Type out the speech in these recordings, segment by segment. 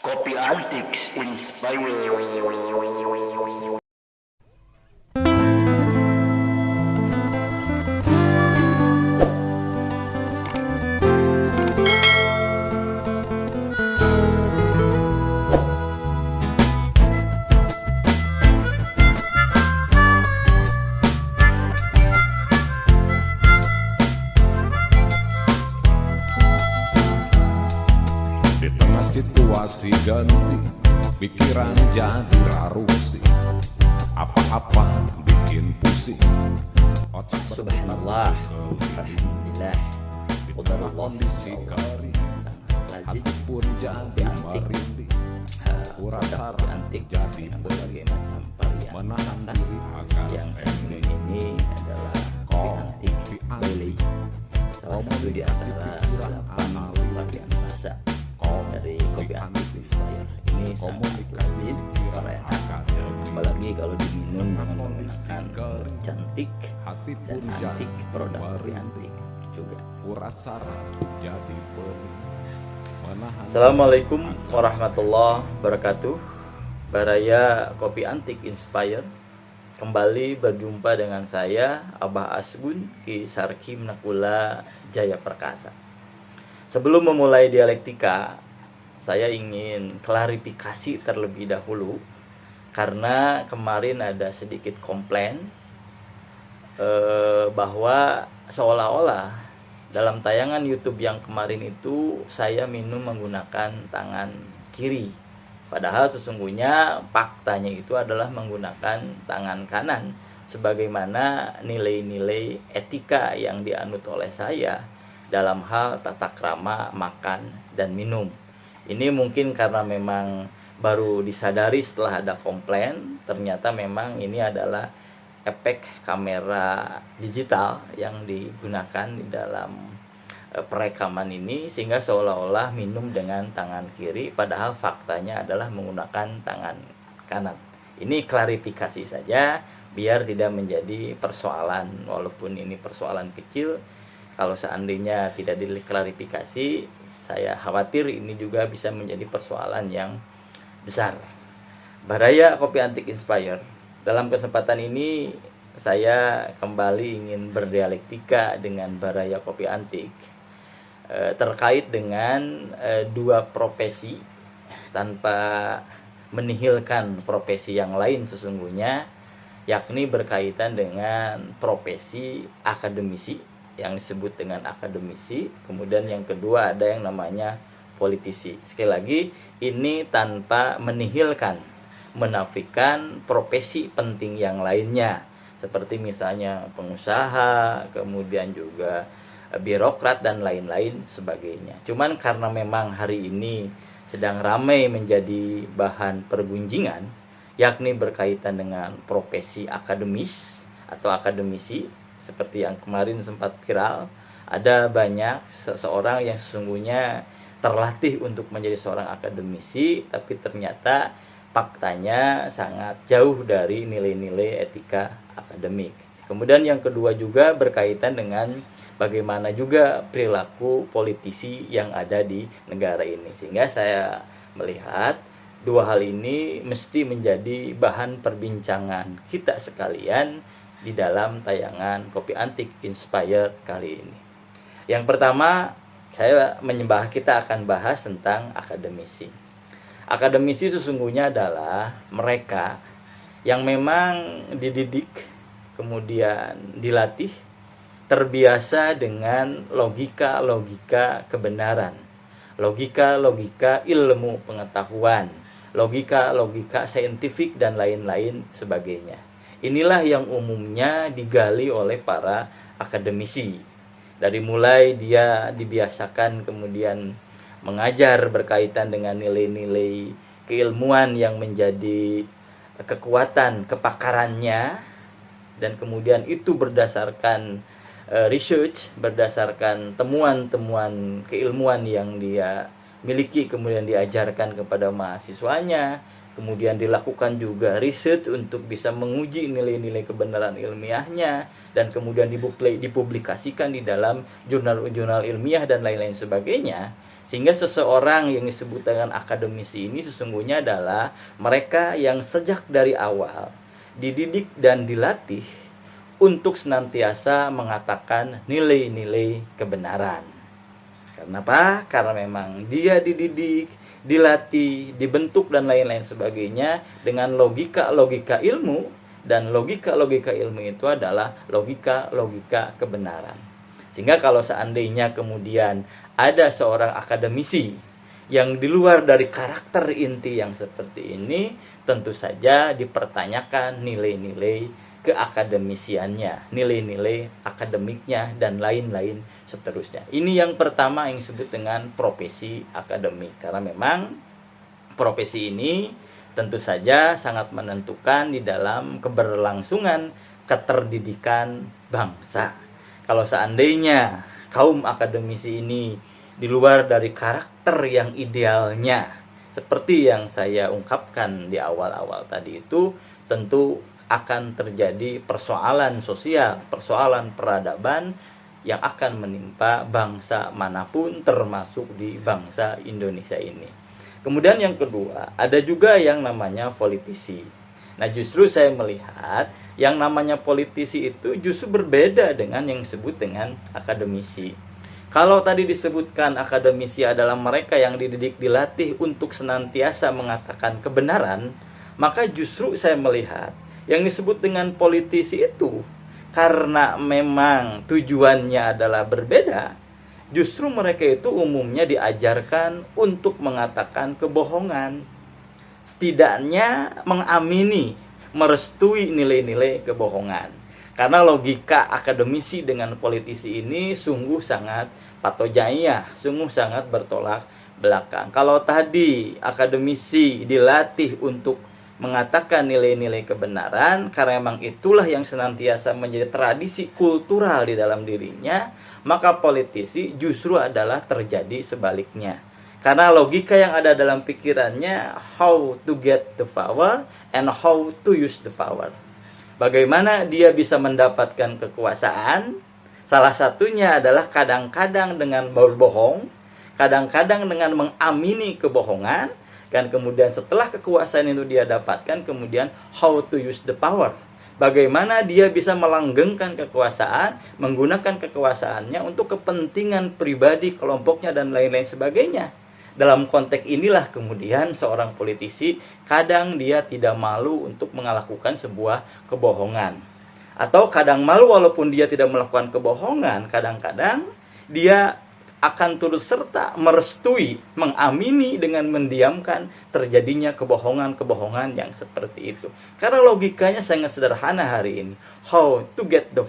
Kopi Antiks Inspire. Di tengah situasi ganti, pikiran jadi rarusi. Apa-apa bikin pusing, otak Subhanallah, alhamdulillah, di tengah kondisi kering, hati pun jadi merinding. Kurasa antik jadi dengan berbagai macam varian menahan rasa. diri agar Yang saya minum standing. ini adalah kopi antik Bailey, salah satu di antara 8 varian rasa dari kopi antik Inspire. Ini sangat lazim para apalagi kalau diminum dengan menggunakan cantik Hati dan pun antik jadi produk kopi merinding. antik juga. Kurasa jadi pening, menahan Assalamualaikum diri agar warahmatullahi wabarakatuh. Baraya Kopi Antik Inspire kembali berjumpa dengan saya Abah Asgun Ki Sarkim Nakula Jaya Perkasa. Sebelum memulai dialektika, saya ingin klarifikasi terlebih dahulu karena kemarin ada sedikit komplain bahwa seolah-olah dalam tayangan YouTube yang kemarin itu saya minum menggunakan tangan kiri. Padahal sesungguhnya faktanya itu adalah menggunakan tangan kanan sebagaimana nilai-nilai etika yang dianut oleh saya dalam hal tata krama makan dan minum. Ini mungkin karena memang baru disadari setelah ada komplain, ternyata memang ini adalah efek kamera digital yang digunakan di dalam perekaman ini sehingga seolah-olah minum dengan tangan kiri padahal faktanya adalah menggunakan tangan kanan. Ini klarifikasi saja biar tidak menjadi persoalan, walaupun ini persoalan kecil. Kalau seandainya tidak diklarifikasi, saya khawatir ini juga bisa menjadi persoalan yang besar. Baraya Kopi Antik Inspire, dalam kesempatan ini saya kembali ingin berdialektika dengan Baraya Kopi Antik terkait dengan dua profesi tanpa menihilkan profesi yang lain sesungguhnya, yakni berkaitan dengan profesi akademisi yang disebut dengan akademisi, kemudian yang kedua ada yang namanya politisi. Sekali lagi, ini tanpa menihilkan, menafikan profesi penting yang lainnya seperti misalnya pengusaha, kemudian juga birokrat dan lain-lain sebagainya. Cuman karena memang hari ini sedang ramai menjadi bahan pergunjingan, yakni berkaitan dengan profesi akademis atau akademisi, seperti yang kemarin sempat viral, ada banyak seseorang yang sesungguhnya terlatih untuk menjadi seorang akademisi, tapi ternyata faktanya sangat jauh dari nilai-nilai etika akademik. Kemudian yang kedua juga berkaitan dengan bagaimana juga perilaku politisi yang ada di negara ini. Sehingga saya melihat dua hal ini mesti menjadi bahan perbincangan kita sekalian di dalam tayangan Kopi Antik Inspire kali ini. Yang pertama, kita akan bahas tentang akademisi. Akademisi sesungguhnya adalah mereka yang memang dididik, kemudian dilatih, terbiasa dengan logika-logika kebenaran, logika-logika ilmu pengetahuan, logika-logika saintifik dan lain-lain sebagainya. Inilah yang umumnya digali oleh para akademisi. Dari mulai dia dibiasakan kemudian mengajar berkaitan dengan nilai-nilai keilmuan yang menjadi kekuatan kepakarannya, dan kemudian itu berdasarkan research, berdasarkan temuan-temuan keilmuan yang dia miliki kemudian diajarkan kepada mahasiswanya, kemudian dilakukan juga riset untuk bisa menguji nilai-nilai kebenaran ilmiahnya, dan kemudian dipublikasikan di dalam jurnal-jurnal ilmiah dan lain-lain sebagainya. Sehingga seseorang yang disebut dengan akademisi ini sesungguhnya adalah mereka yang sejak dari awal dididik dan dilatih untuk senantiasa mengatakan nilai-nilai kebenaran. Kenapa? Karena memang dia dididik, dilatih, dibentuk dan lain-lain sebagainya dengan logika-logika ilmu, dan logika-logika ilmu itu adalah logika-logika kebenaran. Sehingga kalau seandainya kemudian ada seorang akademisi yang di luar dari karakter inti yang seperti ini, tentu saja dipertanyakan nilai-nilai keakademisiannya, nilai-nilai akademiknya, dan lain-lain seterusnya. Ini yang pertama yang disebut dengan profesi akademik. Karena memang profesi ini tentu saja sangat menentukan di dalam keberlangsungan keterdidikan bangsa. Kalau seandainya kaum akademisi ini di luar dari karakter yang idealnya, seperti yang saya ungkapkan di awal-awal tadi itu, tentu akan terjadi persoalan sosial, persoalan peradaban yang akan menimpa bangsa manapun, termasuk di bangsa Indonesia ini. Kemudian yang kedua, ada juga yang namanya politisi. Nah, justru saya melihat yang namanya politisi itu justru berbeda dengan yang disebut dengan akademisi. Kalau tadi disebutkan akademisi adalah mereka yang dididik, dilatih untuk senantiasa mengatakan kebenaran, maka justru saya melihat yang disebut dengan politisi itu, karena memang tujuannya adalah berbeda, justru mereka itu umumnya diajarkan untuk mengatakan kebohongan. Setidaknya mengamini, merestui nilai-nilai kebohongan. Karena logika akademisi dengan politisi ini sungguh sangat patojaiyah, sungguh sangat bertolak belakang. Kalau tadi akademisi dilatih untuk mengatakan nilai-nilai kebenaran, karena memang itulah yang senantiasa menjadi tradisi kultural di dalam dirinya, maka politisi justru adalah terjadi sebaliknya. Karena logika yang ada dalam pikirannya, how to get the power and how to use the power. Bagaimana dia bisa mendapatkan kekuasaan? Salah satunya adalah kadang-kadang dengan berbohong, kadang-kadang dengan mengamini kebohongan, dan kemudian setelah kekuasaan itu dia dapatkan, kemudian how to use the power. Bagaimana dia bisa melanggengkan kekuasaan, menggunakan kekuasaannya untuk kepentingan pribadi, kelompoknya, dan lain-lain sebagainya. Dalam konteks inilah kemudian seorang politisi kadang dia tidak malu untuk melakukan sebuah kebohongan. Atau kadang malu walaupun dia tidak melakukan kebohongan, kadang-kadang dia akan turut serta merestui, mengamini dengan mendiamkan terjadinya kebohongan-kebohongan yang seperti itu. Karena logikanya sangat sederhana hari ini. How to get the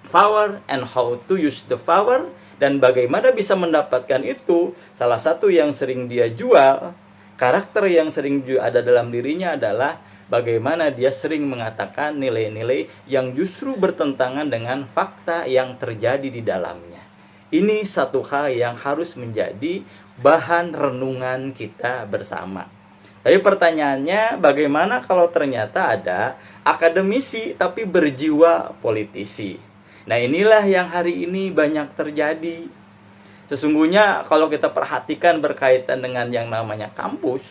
power and how to use the power. Dan bagaimana bisa mendapatkan itu, salah satu yang sering dia jual, karakter yang sering ada dalam dirinya adalah bagaimana dia sering mengatakan nilai-nilai yang justru bertentangan dengan fakta yang terjadi di dalamnya. Ini satu hal yang harus menjadi bahan renungan kita bersama. Tapi pertanyaannya, bagaimana kalau ternyata ada akademisi tapi berjiwa politisi? Nah, inilah yang hari ini banyak terjadi. Sesungguhnya kalau kita perhatikan berkaitan dengan yang namanya kampus,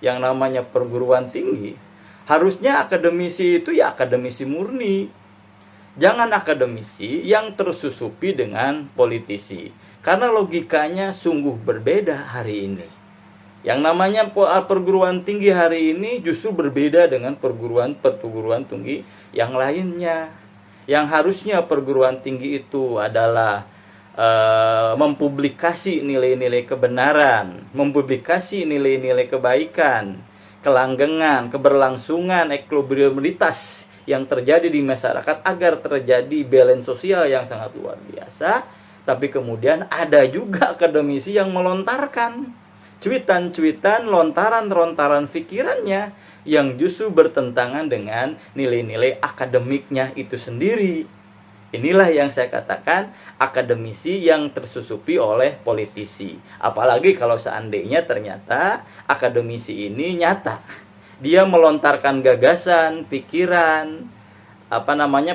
yang namanya perguruan tinggi, harusnya akademisi itu ya akademisi murni. Jangan akademisi yang tersusupi dengan politisi. Karena logikanya sungguh berbeda hari ini. Yang namanya perguruan tinggi hari ini justru berbeda dengan perguruan tinggi yang lainnya. Yang harusnya perguruan tinggi itu adalah mempublikasi nilai-nilai kebenaran, mempublikasi nilai-nilai kebaikan, kelanggengan, keberlangsungan, equilibriumitas yang terjadi di masyarakat agar terjadi balance sosial yang sangat luar biasa. Tapi kemudian ada juga akademisi yang melontarkan cuitan-cuitan, lontaran-lontaran pikirannya yang justru bertentangan dengan nilai-nilai akademiknya itu sendiri. Inilah yang saya katakan akademisi yang tersusupi oleh politisi. Apalagi kalau seandainya ternyata akademisi ini nyata. Dia melontarkan gagasan, pikiran,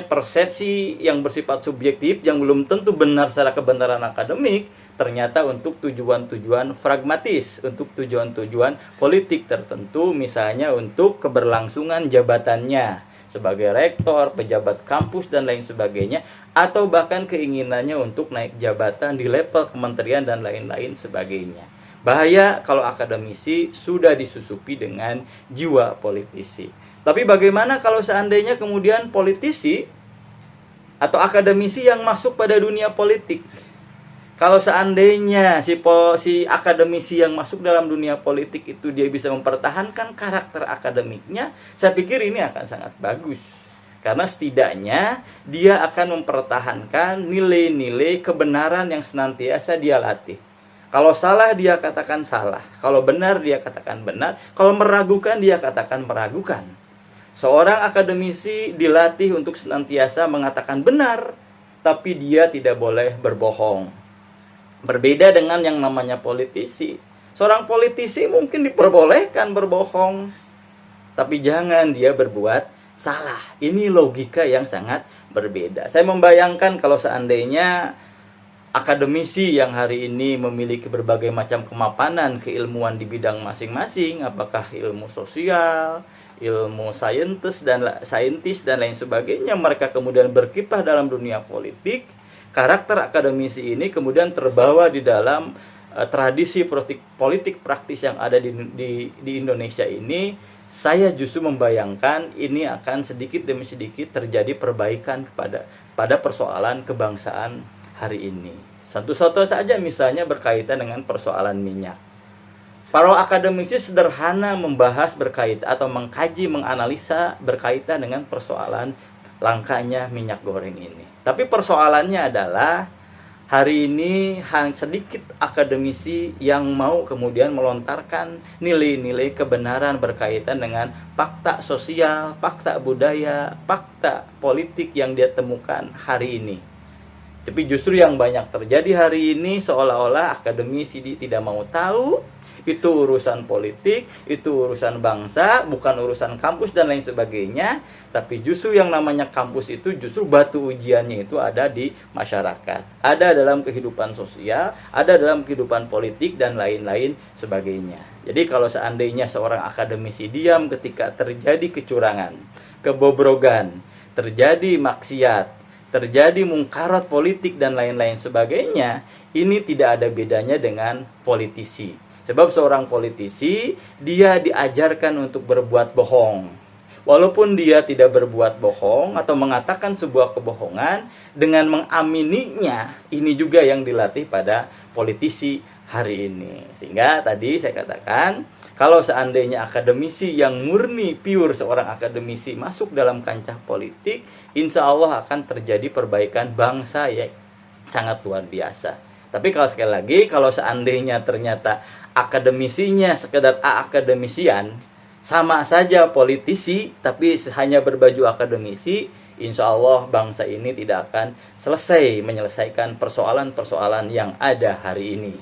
persepsi yang bersifat subjektif yang belum tentu benar secara kebenaran akademik, ternyata untuk tujuan-tujuan pragmatis, untuk tujuan-tujuan politik tertentu, misalnya untuk keberlangsungan jabatannya sebagai rektor, pejabat kampus, dan lain sebagainya, atau bahkan keinginannya untuk naik jabatan di level kementerian dan lain-lain sebagainya. Bahaya kalau akademisi sudah disusupi dengan jiwa politisi. Tapi bagaimana kalau seandainya kemudian politisi atau akademisi yang masuk pada dunia politik? Kalau seandainya si akademisi yang masuk dalam dunia politik itu dia bisa mempertahankan karakter akademiknya, saya pikir ini akan sangat bagus. Karena setidaknya dia akan mempertahankan nilai-nilai kebenaran yang senantiasa dia latih. Kalau salah dia katakan salah, kalau benar dia katakan benar, kalau meragukan dia katakan meragukan. Seorang akademisi dilatih untuk senantiasa mengatakan benar, tapi dia tidak boleh berbohong. Berbeda dengan yang namanya politisi. Seorang politisi mungkin diperbolehkan berbohong, tapi jangan dia berbuat salah. Ini logika yang sangat berbeda. Saya membayangkan kalau seandainya akademisi yang hari ini memiliki berbagai macam kemapanan keilmuan di bidang masing-masing, apakah ilmu sosial, ilmu saintis dan lain sebagainya, mereka kemudian berkiprah dalam dunia politik. Karakter akademisi ini kemudian terbawa di dalam tradisi politik praktis yang ada di Indonesia ini. Saya justru membayangkan ini akan sedikit demi sedikit terjadi perbaikan pada persoalan kebangsaan hari ini. Satu-satu saja misalnya berkaitan dengan persoalan minyak. Para akademisi sederhana membahas berkaitan atau mengkaji, menganalisa berkaitan dengan persoalan langkanya minyak goreng ini. Tapi persoalannya adalah hari ini sedikit akademisi yang mau kemudian melontarkan nilai-nilai kebenaran berkaitan dengan fakta sosial, fakta budaya, fakta politik yang dia temukan hari ini. Tapi justru yang banyak terjadi hari ini seolah-olah akademisi tidak mau tahu. Itu urusan politik, itu urusan bangsa, bukan urusan kampus dan lain sebagainya. Tapi justru yang namanya kampus itu justru batu ujiannya itu ada di masyarakat, ada dalam kehidupan sosial, ada dalam kehidupan politik dan lain-lain sebagainya. Jadi kalau seandainya seorang akademisi diam ketika terjadi kecurangan, kebobrogan, terjadi maksiat, terjadi mungkarat politik dan lain-lain sebagainya, ini tidak ada bedanya dengan politisi. Sebab seorang politisi, dia diajarkan untuk berbuat bohong. Walaupun dia tidak berbuat bohong atau mengatakan sebuah kebohongan, dengan mengamininya, ini juga yang dilatih pada politisi hari ini. Sehingga tadi saya katakan, kalau seandainya akademisi yang murni, pure seorang akademisi masuk dalam kancah politik, insya Allah akan terjadi perbaikan bangsa yang sangat luar biasa. Tapi kalau sekali lagi, kalau seandainya ternyata akademisinya sekedar akademisian, sama saja politisi, tapi hanya berbaju akademisi, insya Allah bangsa ini tidak akan selesai menyelesaikan persoalan-persoalan yang ada hari ini.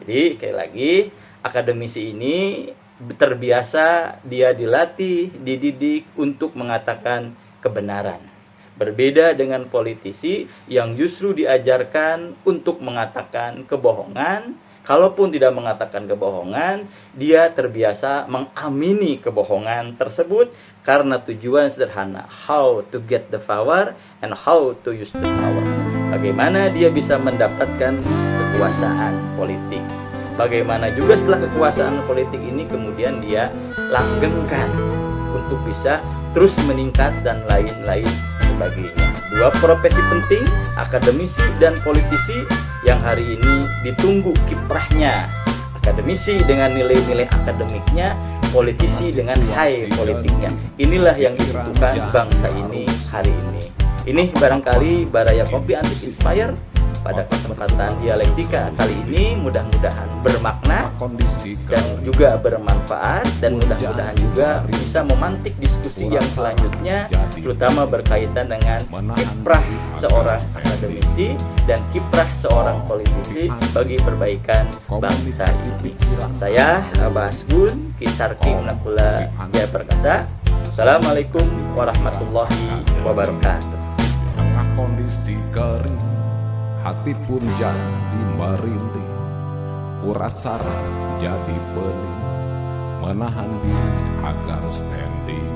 Jadi sekali lagi, akademisi ini terbiasa, dia dilatih, dididik untuk mengatakan kebenaran. Berbeda dengan politisi yang justru diajarkan untuk mengatakan kebohongan. Kalaupun tidak mengatakan kebohongan, dia terbiasa mengamini kebohongan tersebut karena tujuan sederhana, how to get the power and how to use the power. Bagaimana dia bisa mendapatkan kekuasaan politik. Bagaimana juga setelah kekuasaan politik ini kemudian dia langgengkan untuk bisa terus meningkat dan lain-lain sebagainya. Dua profesi penting, akademisi dan politisi, yang hari ini ditunggu kiprahnya. Akademisi dengan nilai-nilai akademiknya, politisi dengan high politiknya. Inilah yang dibutuhkan bangsa ini hari ini. Ini barangkali Baraya Kopi Antik Inspire pada kesempatan dialektika kali ini, mudah-mudahan bermakna dan juga bermanfaat, dan mudah-mudahan juga bisa memantik diskusi yang selanjutnya, terutama berkaitan dengan kiprah seorang akademisi dan kiprah seorang politisi bagi perbaikan bangsa ini. Saya Abah Asgun, Kisarki Unakula Jaya Perkasa. Assalamualaikum warahmatullahi wabarakatuh. Tengah kondisi kering, hati pun jadi merinding, urat saraf jadi pening, menahan diri agar standing.